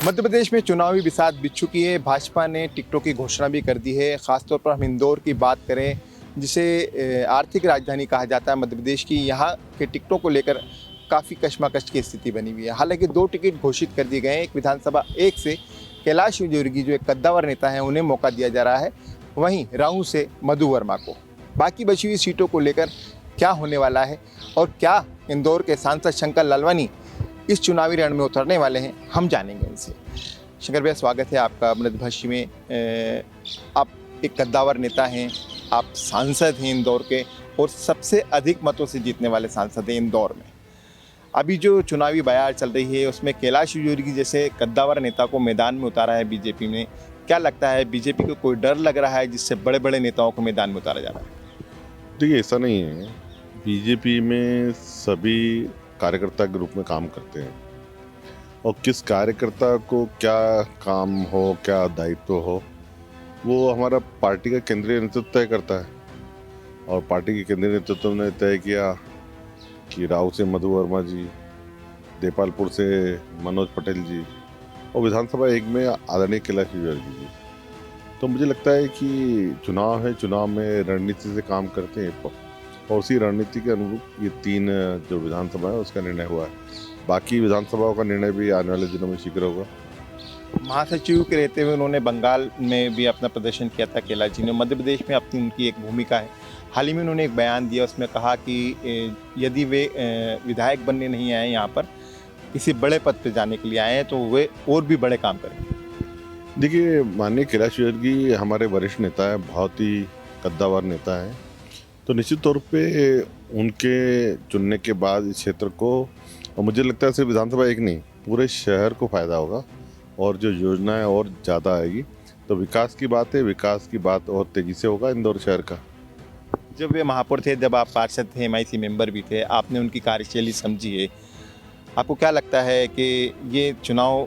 मध्य प्रदेश में चुनावी बिसात बिछ चुकी है। भाजपा ने टिकटों की घोषणा भी कर दी है। ख़ासतौर पर हम इंदौर की बात करें, जिसे आर्थिक राजधानी कहा जाता है मध्य प्रदेश की, यहाँ के टिकटों को लेकर काफ़ी कशमकश की स्थिति बनी हुई है। हालांकि 2 टिकट घोषित कर दिए गए हैं। एक विधानसभा 1 से कैलाश विजयवर्गीय जो एक कद्दावर नेता हैं उन्हें मौका दिया जा रहा है, वहीं राहू से मधु वर्मा को। बाकी बची हुई सीटों को लेकर क्या होने वाला है और क्या इंदौर के सांसद शंकर लालवानी इस चुनावी रण में उतरने वाले हैं, हम जानेंगे इनसे। शंकर भैया, स्वागत है आपका मृदभाषी में। आप एक कद्दावर नेता हैं, आप सांसद हैं इंदौर के और सबसे अधिक मतों से जीतने वाले सांसद हैं इंदौर में। अभी जो चुनावी बयार चल रही है उसमें कैलाश विजयवर्गीय जैसे कद्दावर नेता को मैदान में उतारा है बीजेपी ने। क्या लगता है, बीजेपी को कोई डर लग रहा है जिससे बड़े बड़े नेताओं को मैदान में उतारा जा रहा है? देखिए, ऐसा नहीं है। बीजेपी में सभी कार्यकर्ता के रूप में काम करते हैं और किस कार्यकर्ता को क्या काम हो, क्या दायित्व हो, वो हमारा पार्टी का केंद्रीय नेतृत्व तय करता है। और पार्टी के केंद्रीय नेतृत्व ने तय किया कि राव से मधु वर्मा जी, देपालपुर से मनोज पटेल जी और विधानसभा 1 में आदरणीय कैलाश विजयवर्गीय जी। तो मुझे लगता है कि चुनाव है, चुनाव में रणनीति से काम करते हैं और उसी रणनीति के अनुरूप ये 3 जो विधानसभा है उसका निर्णय हुआ है। बाकी विधानसभाओं का निर्णय भी आने वाले दिनों में शीघ्र होगा। महासचिव के रहते हुए उन्होंने बंगाल में भी अपना प्रदर्शन किया था कैलाश जी ने। मध्य प्रदेश में अपनी उनकी एक भूमिका है। हाल ही में उन्होंने एक बयान दिया, उसमें कहा कि यदि वे विधायक बनने नहीं आए यहाँ पर, किसी बड़े पद पर जाने के लिए आए हैं, तो वे और भी बड़े काम करें। देखिए, माननीय कैलाश विजयवर्गीय हमारे वरिष्ठ नेता है, बहुत ही कद्दावर नेता है। तो निश्चित तौर पे उनके चुनने के बाद इस क्षेत्र को, और मुझे लगता है सिर्फ विधानसभा 1 नहीं, पूरे शहर को फ़ायदा होगा और जो योजनाएं और ज़्यादा आएगी। तो विकास की बात है, विकास की बात और तेज़ी से होगा इंदौर शहर का। जब वे महापौर थे, जब आप पार्षद थे, MIC मेंबर भी थे, आपने उनकी कार्यशैली समझी है। आपको क्या लगता है कि ये चुनाव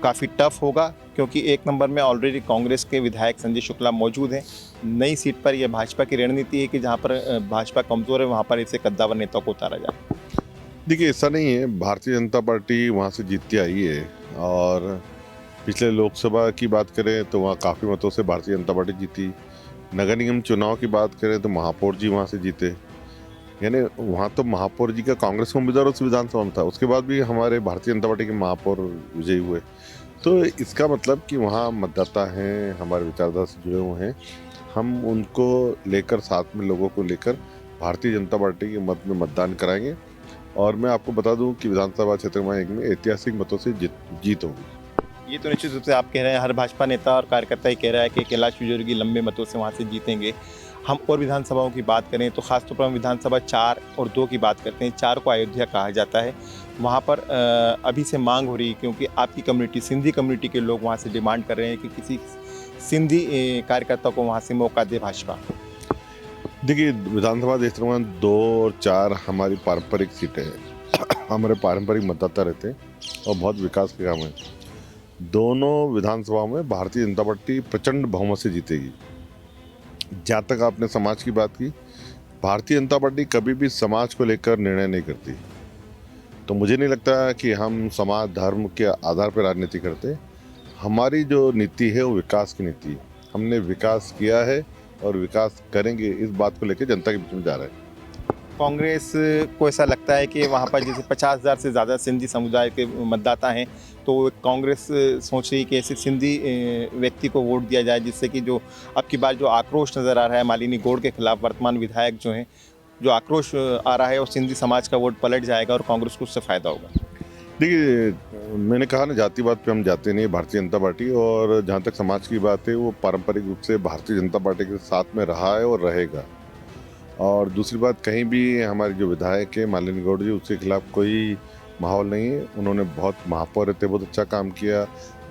काफ़ी टफ होगा? क्योंकि 1 नंबर में ऑलरेडी कांग्रेस के विधायक संजय शुक्ला मौजूद हैं। नई सीट पर यह भाजपा की रणनीति है कि जहां पर भाजपा कमज़ोर है वहां पर इसे कद्दावर नेताओं को उतारा जाए। देखिए, ऐसा नहीं है। भारतीय जनता पार्टी वहाँ से जीतती आई है और पिछले लोकसभा की बात करें तो वहाँ काफ़ी मतों से भारतीय जनता पार्टी जीती। नगर निगम चुनाव की बात करें तो महापौर जी वहाँ से जीते। यानी वहाँ तो महापौर जी का कांग्रेस का उम्मीदवार उस विधानसभा में था, उसके बाद भी हमारे भारतीय जनता पार्टी के महापौर विजयी हुए। तो इसका मतलब कि वहाँ मतदाता हैं, हमारे विचारधारा से जुड़े हुए हैं। हम उनको लेकर, साथ में लोगों को लेकर भारतीय जनता पार्टी के मत में मतदान कराएंगे। और मैं आपको बता दूं कि विधानसभा क्षेत्र में 1 में ऐतिहासिक मतों से जीत होगी। ये तो निश्चित रूप से आप कह रहे हैं, हर भाजपा नेता और कार्यकर्ता ही कह रहा है कि कैलाश विजयवर्गीय लंबे मतों से वहाँ से जीतेंगे। हम और विधानसभाओं की बात करें तो खासतौर पर हम विधानसभा 4 और 2 की बात करते हैं। 4 को अयोध्या कहा जाता है। वहाँ पर अभी से मांग हो रही है, क्योंकि आपकी कम्युनिटी, सिंधी कम्युनिटी के लोग वहाँ से डिमांड कर रहे हैं कि किसी सिंधी कार्यकर्ता को वहाँ से मौका दे भाजपा। देखिए, विधानसभा क्षेत्र में 2 और 4 हमारी पारंपरिक सीटें हैं। हमारे पारंपरिक मतदाता रहते हैं और बहुत विकास के काम है। दोनों विधानसभाओं में भारतीय जनता पार्टी प्रचंड बहुमत से जीतेगी। जहाँ तक आपने समाज की बात की, भारतीय जनता पार्टी कभी भी समाज को लेकर निर्णय नहीं करती। तो मुझे नहीं लगता कि हम समाज धर्म के आधार पर राजनीति करते। हमारी जो नीति है वो विकास की नीति है। हमने विकास किया है और विकास करेंगे, इस बात को लेकर जनता के बीच में जा रहा है। कांग्रेस को ऐसा लगता है कि वहाँ पर जैसे 50,000 से ज़्यादा सिंधी समुदाय के मतदाता हैं, तो कांग्रेस सोच रही है कि ऐसे सिंधी व्यक्ति को वोट दिया जाए, जिससे कि जो अब की बार जो आक्रोश नज़र आ रहा है मालिनी गौड़ के खिलाफ, वर्तमान विधायक जो हैं, जो आक्रोश आ रहा है, और सिंधी समाज का वोट पलट जाएगा और कांग्रेस को उससे फ़ायदा होगा। देखिए, मैंने कहा ना, जातिवाद पे हम जाते नहीं, भारतीय जनता पार्टी। और जहाँ तक समाज की बात है, वो पारंपरिक रूप से भारतीय जनता पार्टी के साथ में रहा है और रहेगा। और दूसरी बात, कहीं भी हमारे जो विधायक है मालिनी गौड़ जी, उसके खिलाफ कोई माहौल नहीं है। उन्होंने बहुत, महापौर रहते बहुत अच्छा काम किया,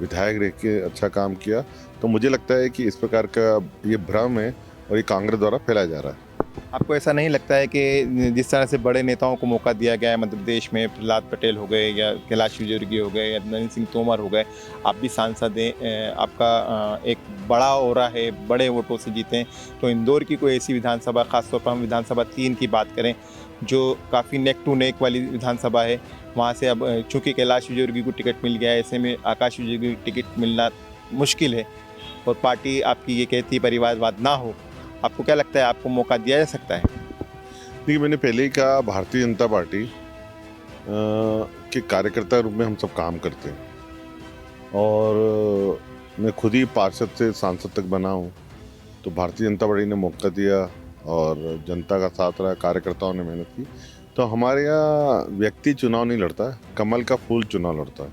विधायक रह के अच्छा काम किया। तो मुझे लगता है कि इस प्रकार का ये भ्रम है और ये कांग्रेस द्वारा फैलाया जा रहा है। आपको ऐसा नहीं लगता है कि जिस तरह से बड़े नेताओं को मौका दिया गया है मध्य प्रदेश में, प्रहलाद पटेल हो गए या कैलाश विजयवर्गीय हो गए या नरेंद्र सिंह तोमर हो गए, आप भी सांसद हैं, आपका एक बड़ा ओरा है, बड़े वोटों से जीते हैं, तो इंदौर की कोई ऐसी विधानसभा, खासतौर पर हम विधानसभा 3 की बात करें, जो काफ़ी नेक टू नेक वाली विधानसभा है, वहाँ से अब चूँकि कैलाश विजयवर्गीय को टिकट मिल गया है, ऐसे में आकाश विजयवर्गीय को टिकट मिलना मुश्किल है और पार्टी आपकी ये कहती है परिवारवाद ना हो। आपको क्या लगता है, आपको मौका दिया जा सकता है? देखिए, मैंने पहले ही कहा, भारतीय जनता पार्टी के कार्यकर्ता रूप में हम सब काम करते हैं और मैं खुद ही पार्षद से सांसद तक बना हूँ। तो भारतीय जनता पार्टी ने मौका दिया और जनता का साथ रहा, कार्यकर्ताओं ने मेहनत की। तो हमारे यहाँ व्यक्ति चुनाव नहीं लड़ता है, कमल का फूल चुनाव लड़ता है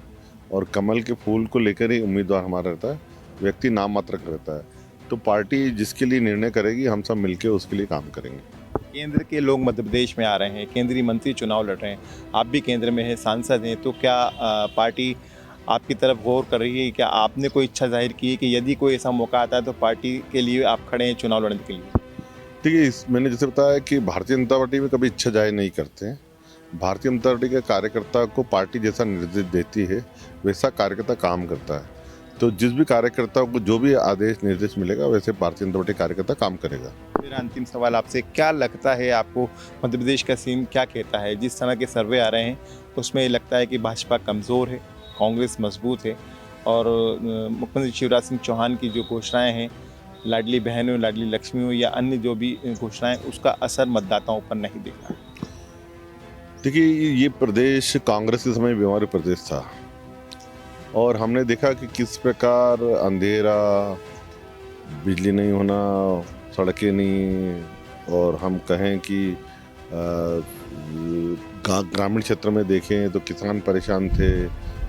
और कमल के फूल को लेकर ही उम्मीदवार हमारा रहता है, व्यक्ति नाम मात्र का रहता है। तो पार्टी जिसके लिए निर्णय करेगी, हम सब मिलकर उसके लिए काम करेंगे। केंद्र के लोग मध्य प्रदेश में आ रहे हैं, केंद्रीय मंत्री चुनाव लड़ रहे हैं, आप भी केंद्र में हैं, सांसद हैं, तो क्या पार्टी आपकी तरफ गौर कर रही है? क्या आपने कोई इच्छा जाहिर की है कि यदि कोई ऐसा मौका आता है तो पार्टी के लिए आप खड़े हैं चुनाव लड़ने के लिए? देखिए, मैंने जैसे बताया कि भारतीय जनता पार्टी में कभी इच्छा जाहिर नहीं करते हैं। भारतीय जनता पार्टी के कार्यकर्ता को पार्टी जैसा निर्देश देती है, वैसा कार्यकर्ता काम करता है। तो जिस भी कार्यकर्ता को जो भी आदेश निर्देश मिलेगा, वैसे भारतीय जनता पार्टी कार्यकर्ता काम करेगा। मेरा अंतिम सवाल आपसे, क्या लगता है आपको, मध्य प्रदेश का सीन क्या कहता है? जिस तरह के सर्वे आ रहे हैं उसमें लगता है कि भाजपा कमज़ोर है, कांग्रेस मजबूत है और मुख्यमंत्री शिवराज सिंह चौहान की जो घोषणाएं हैं, लाडली बहन हो, लाडली लक्ष्मी हो या अन्य जो भी घोषणाएं, उसका असर मतदाताओं पर नहीं दिख रहा। देखिए, ये प्रदेश कांग्रेस के समय बीमारी प्रदेश था और हमने देखा कि किस प्रकार अंधेरा, बिजली नहीं होना, सड़कें नहीं, और हम कहें कि ग्रामीण क्षेत्र में देखें तो किसान परेशान थे,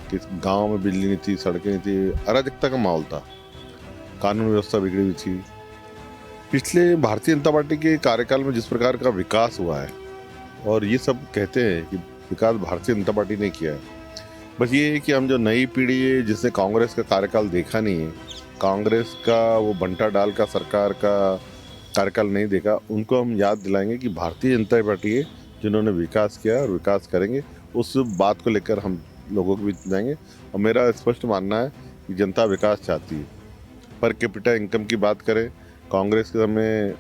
कि गांव में बिजली नहीं थी, सड़कें नहीं थी, अराजकता का माहौल था, कानून व्यवस्था बिगड़ी हुई थी। पिछले भारतीय जनता पार्टी के कार्यकाल में जिस प्रकार का विकास हुआ है, और ये सब कहते हैं कि विकास भारतीय जनता पार्टी ने किया है, बस ये है कि हम जो नई पीढ़ी है जिसने कांग्रेस का कार्यकाल देखा नहीं है, कांग्रेस का वो बंटा डाल का सरकार का कार्यकाल नहीं देखा, उनको हम याद दिलाएंगे कि भारतीय जनता पार्टी है जिन्होंने विकास किया और विकास करेंगे। उस बात को लेकर हम लोगों के बीच जाएंगे और मेरा स्पष्ट मानना है कि जनता विकास चाहती है। पर कैपिटा इनकम की बात करें, कांग्रेस के समय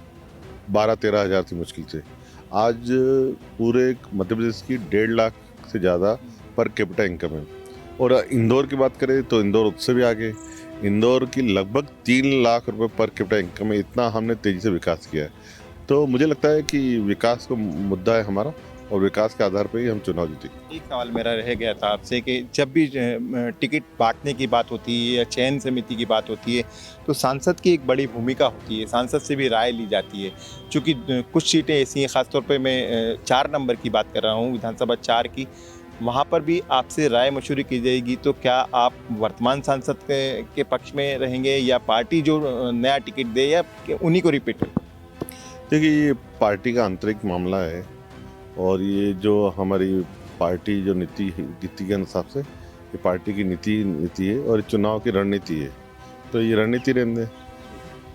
12-13 हज़ार थी मुश्किल से, आज पूरे मध्य प्रदेश की 1.5 लाख से ज़्यादा पर कैपिटा इनकम है। और इंदौर की बात करें तो इंदौर उससे भी आगे, इंदौर की लगभग 3 लाख रुपए पर कैपिटा इनकम है। इतना हमने तेज़ी से विकास किया है। तो मुझे लगता है कि विकास को मुद्दा है हमारा और विकास के आधार पर ही हम चुनाव जीतेंगे। एक सवाल मेरा रह गया था आपसे कि जब भी टिकट बांटने की बात होती है या चयन समिति की बात होती है तो सांसद की एक बड़ी भूमिका होती है, सांसद से भी राय ली जाती है। चूँकि कुछ सीटें ऐसी हैं, ख़ासतौर पे मैं 4 नंबर की बात कर रहा हूँ, विधानसभा 4 की, वहाँ पर भी आपसे राय मशवरे की जाएगी। तो क्या आप वर्तमान सांसद के पक्ष में रहेंगे या पार्टी जो नया टिकट दे या उन्हीं को रिपीट? देखिए, ये पार्टी का आंतरिक मामला है और ये जो हमारी पार्टी जो नीति के हिसाब से, ये पार्टी की नीति है और चुनाव की रणनीति है, तो ये रणनीति रहने दें।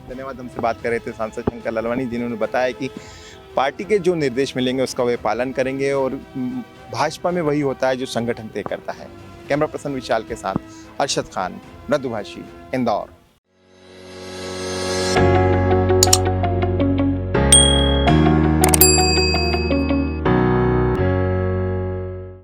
धन्यवाद। हमसे बात कर रहे थे सांसद शंकर लालवानी, जिन्होंने बताया कि पार्टी के जो निर्देश मिलेंगे उसका वे पालन करेंगे और भाजपा में वही होता है जो संगठन तय करता है। कैमरा पर्सन विशाल के साथ अरशद खान, मृदुभाषी, इंदौर।